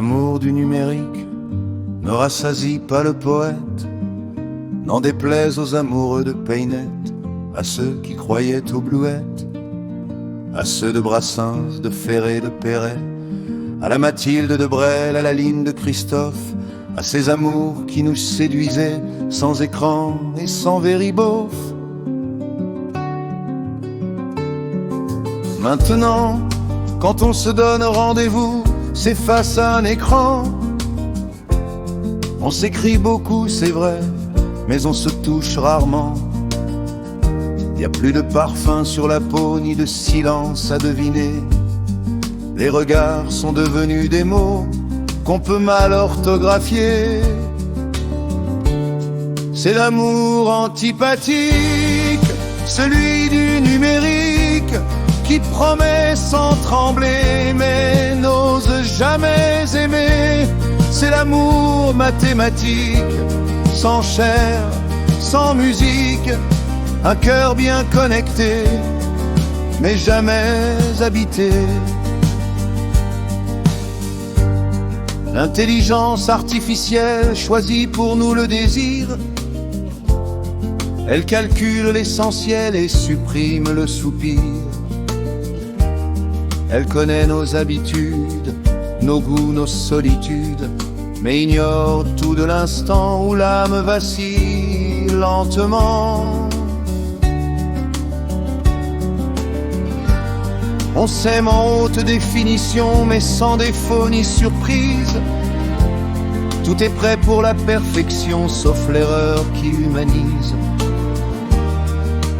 L'amour du numérique ne rassasie pas le poète, n'en déplaise aux amoureux de Paynet, à ceux qui croyaient aux bluettes, à ceux de Brassens, de Ferré, de Perret, à la Mathilde de Brel, à la ligne de Christophe, à ces amours qui nous séduisaient sans écran et sans very-beauf. Maintenant, quand on se donne rendez-vous, c'est face à un écran. On s'écrit beaucoup, c'est vrai, mais on se touche rarement. Y a plus de parfum sur la peau, ni de silence à deviner. Les regards sont devenus des mots qu'on peut mal orthographier. C'est l'amour antipathique, celui du numérique, qui promet sans trembler, mais n'ose jamais aimer. C'est l'amour mathématique, sans chair, sans musique, un cœur bien connecté, mais jamais habité. L'intelligence artificielle choisit pour nous le désir. Elle calcule l'essentiel et supprime le soupir. Elle connaît nos habitudes, nos goûts, nos solitudes, mais ignore tout de l'instant où l'âme vacille lentement. On s'aime en haute définition, mais sans défaut ni surprise. Tout est prêt pour la perfection, sauf l'erreur qui humanise.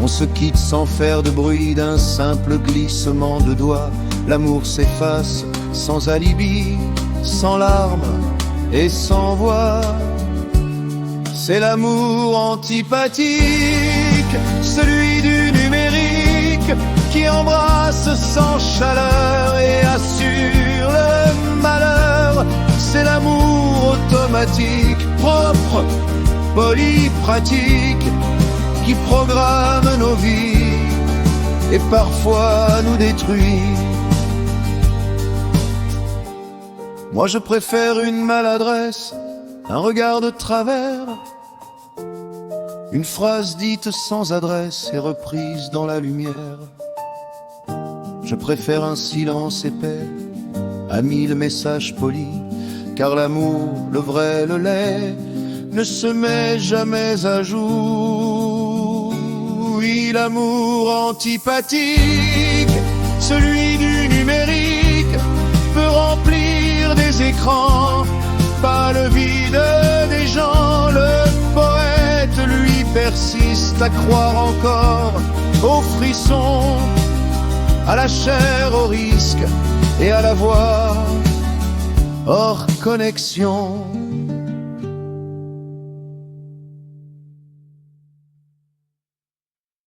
On se quitte sans faire de bruit, d'un simple glissement de doigts. L'amour s'efface sans alibi, sans larmes et sans voix. C'est l'amour antipathique, celui du numérique, qui embrasse sans chaleur et assure le malheur. C'est l'amour automatique, propre, poli, pratique, qui programme nos vies et parfois nous détruit. Moi je préfère une maladresse, un regard de travers, une phrase dite sans adresse et reprise dans la lumière. Je préfère un silence épais à 1000 messages polis, car l'amour, le vrai, le laid, ne se met jamais à jour. Oui, l'amour antipathique, celui du numérique, peut remplir des écrans, pas le vide des gens. Le poète, lui, persiste à croire encore aux frissons, à la chair, au risque et à la voix hors connexion.